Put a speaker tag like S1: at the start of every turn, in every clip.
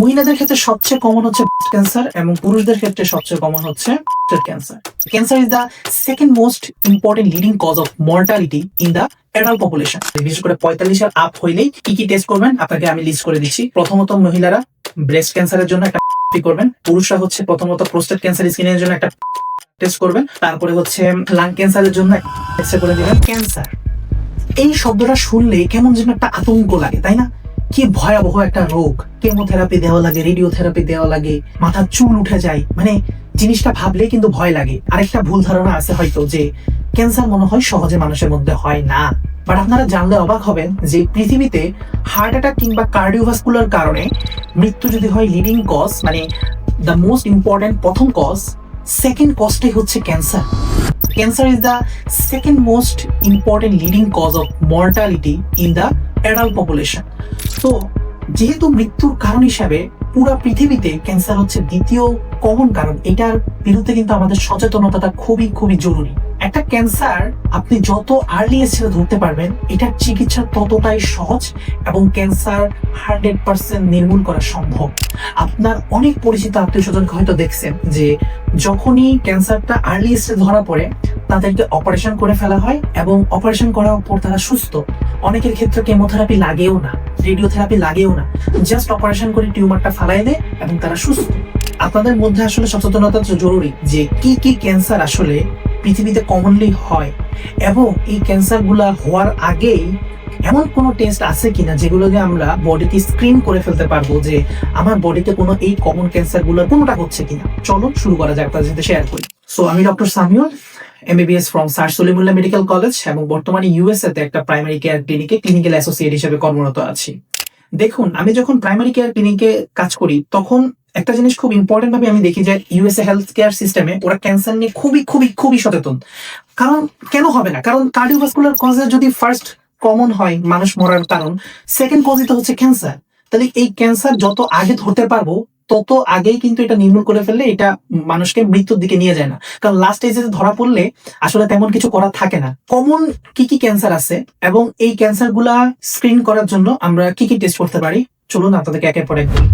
S1: মহিলাদের ক্ষেত্রে সবচেয়ে কমন হচ্ছে ব্রেস্ট ক্যান্সার এবং পুরুষদের ক্ষেত্রে সবচেয়ে কমন হচ্ছে prostate cancer. Cancer is the second most important leading cause of mortality in the adult population. বিশেষ করে 45 আপ হইলেই কি কি টেস্ট করবেন আপনাকে আমি লিস্ট করে দিচ্ছি। প্রথমত মহিলারা ব্রেস্ট ক্যান্সারের জন্য একটা করবেন, পুরুষরা হচ্ছে প্রথমত প্রস্টেট ক্যান্সার স্ক্রিনের জন্য একটা টেস্ট করবেন, তারপরে হচ্ছে লাং ক্যান্সারের জন্য একটা টেস্ট করে দিবেন। ক্যান্সার এই শব্দটা শুনলেই কেমন যেন একটা আতঙ্ক লাগে, তাই না? কি ভয়াবহ একটা রোগ, কেমোথেরাপি দেওয়া লাগে, রেডিওথেরাপি দেওয়া লাগে, মাথার চুল উঠে যায়, মানে জিনিসটা ভাবলেই কিন্তু ভয় লাগে। আরেকটা ভুল ধারণা আছে হয়তো যে ক্যান্সার মনে হয় সহজে মানুষের মধ্যে হয় না, বাট আপনারা জানলে অবাক হবেন যে পৃথিবীতে হার্ট অ্যাটাক কিংবা কার্ডিওভাস্কুলার কারণে মৃত্যু যদি হয় লিডিং কজ, মানে দ্য মোস্ট ইম্পর্টেন্ট প্রথম কজ, সেকেন্ড কজটাই হচ্ছে cancer. Cancer is the second most important leading cause of mortality in the adult population. তো যেহেতু মৃত্যুর কারণ হিসাবে পুরো পৃথিবীতে ক্যান্সার হচ্ছে দ্বিতীয় কমন কারণ, এটার বিরুদ্ধে কিন্তু আমাদের সচেতনতাটা খুবই খুবই জরুরি। একটা ক্যান্সার আপনি যত আর্লি স্টেজে ধরতে পারবেন এটার চিকিৎসা ততটাই সহজ এবং ক্যান্সার 100% নির্মূল করা সম্ভব। আপনার অনেক পরিচিত আত্মীয় স্বজনকে হয়তো দেখছেন যে যখনই ক্যান্সারটা আর্লি স্টেজ ধরা পড়ে তাদেরকে অপারেশন করে ফেলা হয় এবং অপারেশন করার পর তারা সুস্থ। অনেকের ক্ষেত্রে কেমোথেরাপি লাগেও না, রেডিওথেরাপি লাগেও না, জাস্ট অপারেশন করে টিউমারটা ফালাই দেয় এবং তারা সুস্থ। আপনাদের মধ্যে আসলে সচেতনতা জরুরি যে কি কি ক্যান্সার আসলে পৃথিবীতে কমনলি হয় এবং এই ক্যান্সারগুলা হওয়ার আগেই এমন কোনো টেস্ট আছে কিনা যেগুলো দিয়ে আমরা বডিতে স্ক্রিন করে ফেলতে পারবো যে আমার বডিতে কোনো এই কমন ক্যান্সারগুলোর কোনোটা হচ্ছে কিনা। চলো শুরু করা যাক, আপনাদের সাথে শেয়ার করি। সো আমি doctor Samiul, MBBS from sir Salimullah medical college এবং বর্তমানে USA তে একটা প্রাইমারি কেয়ার ক্লিনিকে ক্লিনিক্যাল অ্যাসোসিয়েট হিসেবে কর্মরত আছি। দেখুন, আমি যখন প্রাইমারি কেয়ার ক্লিনিকে কাজ করি তখন একটা জিনিস খুব ইম্পর্টেন্ট ভাবে আমি দেখি যে USA হেলথ কেয়ার সিস্টেমে ওরা ক্যান্সার নিয়ে খুবই খুবই খুবই সচেতন। কারণ কেন হবে না? কারণ কার্ডিওভাস্কুলার কজে যদি ফার্স্ট কমন হয় মানুষ মরার কারণ, সেকেন্ড কজই তো হচ্ছে ক্যান্সার। তাহলে এই ক্যান্সার যত আগে ধরতে পারবো তত আগেই কিন্তু এটা নির্মূল করে ফেললে এটা মানুষকে মৃত্যুর দিকে নিয়ে যায় না। কারণ লাস্ট স্টেজে ধরা পড়লে আসলে তেমন কিছু করা থাকে না। কমন কি কি ক্যান্সার আছে এবং এই ক্যান্সার গুলা স্ক্রিন করার জন্য আমরা কি কি টেস্ট করতে পারি, চলুন আপনাদেরকে একের পর এক বলি।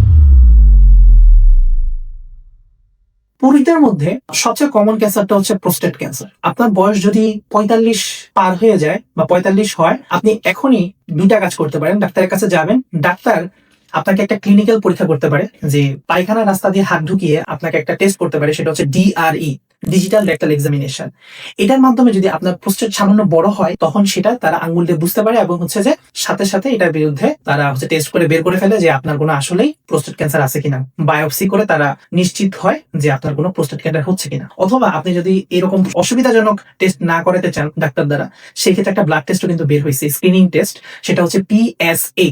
S1: পুরুষদের মধ্যে সবচেয়ে কমন ক্যান্সারটা হচ্ছে প্রোস্টেট ক্যান্সার। আপনার বয়স যদি 45 পার হয়ে যায় বা 45 হয়, আপনি এখনই দুইটা কাজ করতে পারেন। ডাক্তারের কাছে যাবেন, ডাক্তার আপনাকে একটা ক্লিনিক্যাল পরীক্ষা করতে পারে যে পায়খানা রাস্তা দিয়ে হাত ঢুকিয়ে আপনাকে একটা টেস্ট করতে পারে, সেটা হচ্ছে DRE, ডিজিটাল রেক্টাল এক্সামিনেশন। এটার মাধ্যমে যদি আপনার প্রোস্টেট সামান্য বড় হয় তখন সেটা তারা আঙ্গুল দিয়ে বুঝতে পারে এবং হচ্ছে যে সাথে সাথে এটার বিরুদ্ধে তারা হচ্ছে টেস্ট করে বের করে ফেলে যে আপনার কোনো আসলেই প্রোস্টেট ক্যান্সার আছে কিনা। বায়োপসি করে তারা নিশ্চিত হয় যে আপনার কোনো প্রোস্টেট ক্যান্সার হচ্ছে কিনা। অথবা আপনি যদি এরকম অসুবিধাজনক টেস্ট না করাতে চান ডাক্তার দ্বারা, সেক্ষেত্রে একটা ব্লাড টেস্টও কিন্তু বের হয়েছে, স্ক্রিনিং টেস্ট, সেটা হচ্ছে PSA,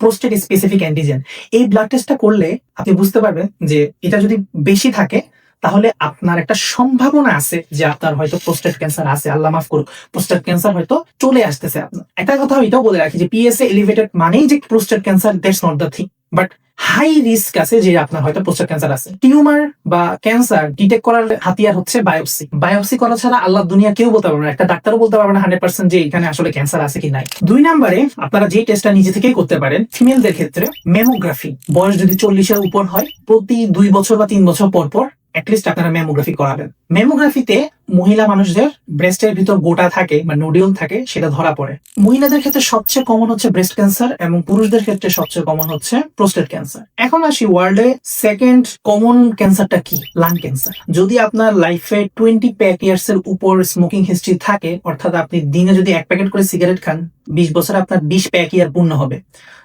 S1: প্রোস্টেট স্পেসিফিক অ্যান্টিজেন। এই ব্লাড টেস্টটা করলে আপনি বুঝতে পারবেন যে এটা যদি বেশি থাকে তাহলে আপনার একটা সম্ভাবনা আছে যে আপনার হয়তো প্রোস্টেট ক্যান্সার আছে, আল্লাহ মাফ করুক, প্রোস্টেট ক্যান্সার হয়তো চলে আসতেছে আপনার। একটা কথা এটাও বলে রাখি যে PSA এলিভেটেড মানেই যে prostate cancer, that's not the thing, but high risk আছে যে আপনার হয়তো প্রোস্টেট ক্যান্সার আছে। টিউমার বা ক্যান্সার ডিটেক্ট করার হাতিয়ার হচ্ছে বায়োপসি। বায়োপসি করা ছাড়া আল্লাহ দুনিয়া কেউ বলতে পারবে না, একটা ডাক্তারও বলতে পারবে না 100% যে এখানে আসলে ক্যান্সার আছে কি নাই। 2 নম্বরে আপনারা যে টেস্টটা নিজে থেকেই করতে পারেন ফিমেলদের ক্ষেত্রে, মেমোগ্রাফি। বয়স যদি 40-এর উপর হয় প্রতি 2 বছর বা 3 বছর পর পর অ্যাটলিস্ট আপনারা মেমোগ্রাফি করাবেন। মেমোগ্রাফিতে মহিলা মানুষদের ব্রেস্টের ভিতর গোটা থাকে বা নোডিউল থাকে, সেটা ধরা পড়ে। মহিলাদের ক্ষেত্রে সবচেয়ে কমন হচ্ছে ব্রেস্ট ক্যান্সার এবং পুরুষদের ক্ষেত্রে সবচেয়ে কমন হচ্ছে প্রোস্টেট ক্যান্সার। এখন আসি ওয়ার্ল্ডে সেকেন্ড কমন ক্যান্সারটা কি, লাং ক্যান্সার। যদি আপনার লাইফে 20 প্যাক ইয়ার্স এর উপর স্মোকিং হিস্ট্রি থাকে, অর্থাৎ আপনি দিনে যদি 1 প্যাকেট করে সিগারেট খান, 20 বছরে আপনার 20 প্যাক ইয়ার পূর্ণ হবে।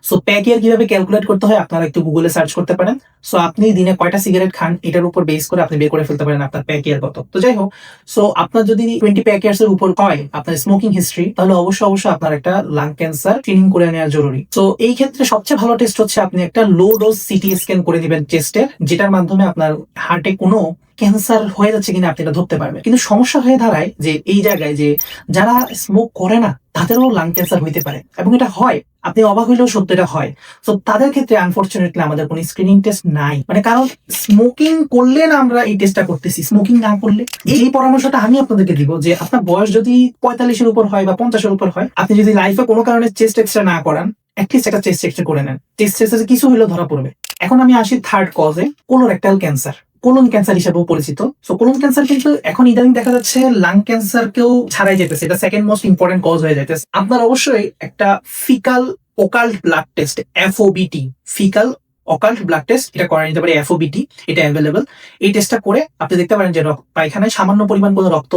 S1: সো প্যাক ইয়ার কিভাবে ক্যালকুলেট করতে হয় আপনারা একটু গুগলে সার্চ করতে পারেন। সো আপনি দিনে কয়টা সিগারেট খান এটার উপর বেস করে আপনি বের করে ফেলতে পারেন আপনার প্যাক ইয়ার কত। তো যাই হোক, সো আপনার যদি 20 প্যাক ইয়ার্স এর উপর হয় আপনার স্মোকিং হিস্ট্রি, তাহলে অবশ্যই আপনার একটা লাং ক্যান্সার স্ক্রিনিং করে নেওয়া জরুরি। তো এই ক্ষেত্রে সবচেয়ে ভালো টেস্ট হচ্ছে আপনি একটা লো ডোজ সিটি স্ক্যান করে দিবেন চেস্টের, যেটার মাধ্যমে আপনার হার্টে কোনো ক্যান্সার হয়ে যাচ্ছে কিনা আপনি এটা ধরতে পারবেন। কিন্তু সমস্যা হয়ে দাঁড়ায় যে এই জায়গায় যে যারা স্মোক করে না তাদেরও লাং ক্যান্সার হইতে পারে এবং এটা হয়, আপনি অবাক হইলেও সত্য এটা হয়। তো তাদের ক্ষেত্রে আনফরচুনেটলি আমাদের কোনো স্ক্রিনিং টেস্ট নাই, মানে কারণ স্মোকিং করলে না আমরা এই টেস্টটা করতেছি, স্মোকিং না করলে। এই পরামর্শটা আমি আপনাদেরকে দিব যে আপনার বয়স যদি 45-এর উপর হয় বা 50-এর উপর হয়, আপনি যদি লাইফে কোনো কারণে চেস্ট এক্সরে না করান, অ্যাটলিস্ট একটা চেস্ট এক্সরে করে নেন। চেস্ট এক্সরে কিছু হইলেও ধরা পড়বে, এখন আমি আসি third কজে, colorectal cancer, colon cancer হিসেবেও পরিচিত। সো কোলন ক্যান্সার কিন্তু এখন ইদানিং দেখা যাচ্ছে লাং ক্যান্সারকেও ছাড়াই যেতেছে, এটা সেকেন্ড মোস্ট ইম্পর্টেন্ট কজ হয়ে যাইতেছে। আপনার অবশ্যই একটা faecal occult blood test, FOBT, faecal occult blood test, এটা করা নিতে পারে। এফওবিটি এটা অ্যাভেলেবল। এই টেস্টটা করে আপনি দেখতে পারেন যে পায়খানায় সামান্য পরিমাণ কোনো রক্ত,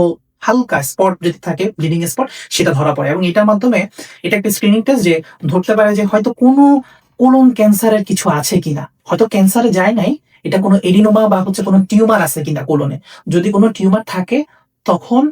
S1: হালকা স্পট যদি থাকে, ব্লিডিং স্পট, সেটা ধরা পড়ে। এবং এটার মাধ্যমে এটা একটা স্ক্রিনিং টেস্ট যে ধরতে পারে যে হয়তো কোনো কোলন ক্যান্সারের কিছু আছে কিনা, হয়তো ক্যান্সারে যায় নাই, এটা কোনো এডিনোমা বা হচ্ছে কোনো টিউমার আছে কিনা কোলনে। যদি কোনো টিউমার থাকে, তখন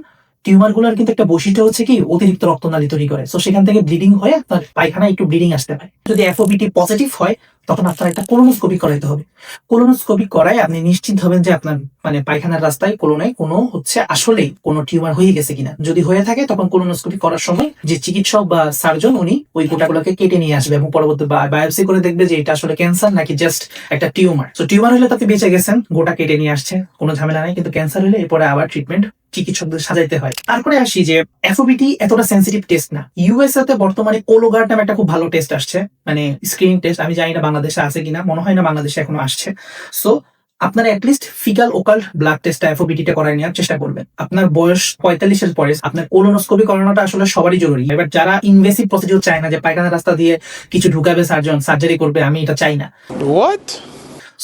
S1: টিউমার গুলোর কিন্তু একটা বৈশিষ্ট্য হচ্ছে কি অতিরিক্ত রক্তনালী তৈরি করে। সো সেখান থেকে ব্লিডিং হয়ে আপনার পায়খানায় একটু ব্লিডিং আসতে পারে। যদি এফওবিটি পজিটিভ হয়, তখন আপনার একটা কোলোনোস্কোপি করাইতে হবে। কোলোনোস্কোপি করায় আপনি নিশ্চিত হবেন যে আপনার মানে পায়খানার রাস্তায় কোলনে কোনো হচ্ছে আসলেই কোনো টিউমার হয়ে গেছে কিনা। যদি হয়ে থাকে, তখন কোলোনোস্কোপি করার সময় যে চিকিৎসক বা সার্জন উনি ওই গোটাগুলোকে কেটে নিয়ে আসবে এবং পরবর্তী বায়োপসি করে দেখবে যে এটা আসলে ক্যান্সার নাকি জাস্ট একটা টিউমার। তো টিউমার হলে তো আপনি বেঁচে গেছেন, গোটা কেটে নিয়ে আসছে, কোনো ঝামেলা নাই। কিন্তু ক্যান্সার হলে এরপরে আবার ট্রিটমেন্ট চিকিৎসকদের সাজাইতে হয়। তারপরে আসি যে এফওবিটি এতটা সেন্সিটিভ টেস্ট না। ইউএসএ তে বর্তমানে কোলোগার্ড নামে একটা খুব ভালো টেস্ট আসছে, মানে স্ক্রিনিং টেস্ট। আমি জানি না বাংলাদেশে আছে কিনা, মনে হয় না বাংলাদেশে এখনো আসছে। সো আপনারা অ্যাটলিস্ট ফিকাল ওকাল্ট ব্লাড টেস্টটা এফওবিটিটা করায় নেওয়ার চেষ্টা করবেন। আপনার বয়স 45-এর পরে আপনার কোলোনোস্কোপি করানোটা আসলে সবারই জরুরি। এবার যারা ইনভেসিভ প্রসিডিউর চায় না, যে পায়খানার রাস্তা দিয়ে কিছু ঢুকাবে সার্জন, সার্জারি করবে, আমি এটা চাই না।
S2: What?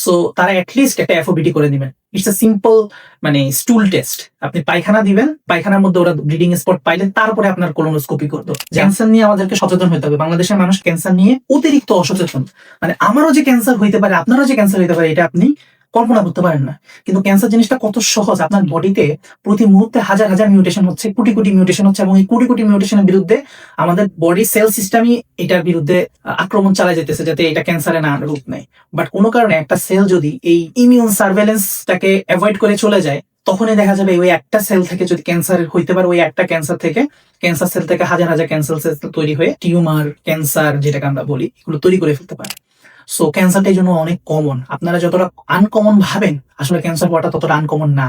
S1: সো তারা অ্যাটলিস্ট একটা এফওবিটি করে দিবেন। ইটস এ সিম্পল মানে স্টুল টেস্ট। আপনি পায়খানা দিবেন, পায়খানার মধ্যে ওরা ব্লিডিং স্পট পাইলে তারপরে আপনার কোলোনোস্কোপি করবে। ক্যান্সার নিয়ে আমাদেরকে সচেতন হতে হবে। বাংলাদেশের মানুষ ক্যান্সার নিয়ে অতিরিক্ত অসচেতন। মানে আমারও যে ক্যান্সার হইতে পারে, আপনারও যে ক্যান্সার হইতে পারে, এটা আপনি কল্পনা করতে পারেন না। কিন্তু ক্যান্সার জিনিসটা কত সহজ। আপনার বডিতে প্রতি মুহূর্তে হাজার হাজার মিউটেশন হচ্ছে, কোটি কোটি মিউটেশন হচ্ছে, এবং এই কোটি কোটি মিউটেশনের বিরুদ্ধে আমাদের বডি সেল সিস্টেমই এটার বিরুদ্ধে আক্রমণ চালা যেতেছে, যাতে এটা ক্যান্সারে না রূপ নেয়। বাট কোনো কারণে একটা সেল যদি এই ইমিউন সার্ভেলেন্সটাকে অ্যাভয়েড করে চলে যায়, তখনই দেখা যাবে ওই একটা সেল থেকে যদি ক্যান্সার হইতে পারে, ওই একটা ক্যান্সার থেকে, ক্যান্সার সেল থেকে হাজার হাজার ক্যান্সার সেল তৈরি হয়ে টিউমার, ক্যান্সার যেটাকে আমরা বলি, এগুলো তৈরি করে ফেলতে পারে। সো ক্যান্সারটা এই জন্য অনেক কমন। আপনারা যতটা আনকমন ভাবেন, আসলে ক্যান্সার হওয়াটা ততটা আনকমন না।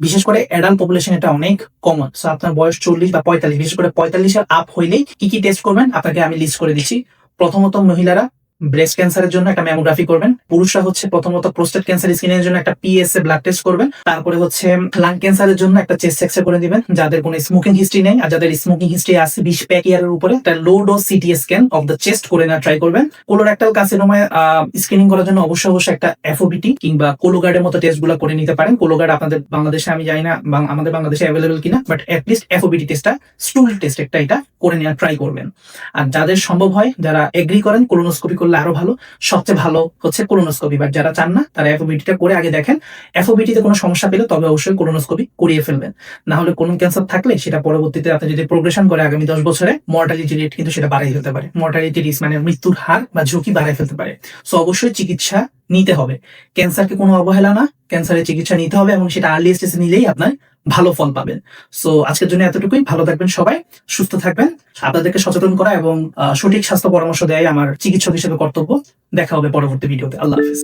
S1: বিশেষ করে অ্যাডাল্ট পপুলেশন এটা অনেক কমন। সো আপনার বয়স 40 বা 45, বিশেষ করে 45-এর আপ হইলেই কি কি টেস্ট করবেন আপনাকে আমি লিস্ট করে দিচ্ছি। প্রথমত, মহিলারা ব্রেস্ট ক্যান্সারের জন্য একটা ম্যামোগ্রাফি করবেন। পুরুষরা হচ্ছে প্রথমত প্রোস্টেট ক্যান্সার স্ক্রিনের জন্য একটা পিএসএ ব্লাড টেস্ট করবেন। তারপরে হচ্ছে লাং ক্যান্সারের জন্য একটা চেস্ট এক্সরে করে দিবেন, যাদের কোনো স্মোকিং হিস্ট্রি নেই। আর যাদের স্মোকিং হিস্ট্রি আছে 20 প্যাক ইয়ারের উপরে, একটা low dose CT scan of the chest করে নেওয়া ট্রাই করবেন। কোলোরেক্টাল কার্সিনোমায় স্ক্রিনিং করার জন্য অবশ্যই একটা এফওবিটি কিংবা কোলোগার্ডের মতো টেস্ট গুলো করে নিতে পারেন। কোলোগার্ড আপনাদের বাংলাদেশে আমি জানি না আমাদের বাংলাদেশে অ্যাভেলেবল কিনা, বাট অ্যাটলিস্ট এফওবিটি টেস্টটা, স্টুল টেস্ট একটা, এটা করে নেওয়া ট্রাই করবেন। আর যাদের সম্ভব হয়, যারা এগ্রি করেন কোলোনোস্কোপি করলে আরো ভালো, সবচেয়ে ভালো হচ্ছে কোলোনোস্কোপি। বাট যারা চান না, তারা এফওবিটিটা করে আগে দেখেন। এফওবিটিতে কোনো সমস্যা পেলে তবে অবশ্যই কোলোনোস্কোপি করিয়ে ফেলবেন। না হলে কোলন ক্যান্সার থাকলে সেটা পরবর্তীতে আপনি যদি প্রোগ্রেশন করে আগামী 10 বছরে, মর্টালিটি রেট কিন্তু সেটা বাড়াই ফেলতে পারে। মর্টালিটি রিস্ক মানে মৃত্যুর হার বা ঝুঁকি বাড়াই ফেলতে পারে। সো অবশ্যই চিকিৎসা নিতে হবে। ক্যান্সারকে কোনো অবহেলা না, ক্যান্সারের চিকিৎসা নিতে হবে, এবং সেটা আর্লি স্টেজে নিলেই আপনার ভালো ফল পাবেন। সো আজকের জন্য এতটুকুই। ভালো থাকবেন সবাই, সুস্থ থাকবেন। আপনাদেরকে সচেতন করা এবং সঠিক স্বাস্থ্য পরামর্শ দেয় আমার চিকিৎসক হিসেবে কর্তব্য। দেখা হবে পরবর্তী ভিডিওতে। আল্লাহ হাফিজ।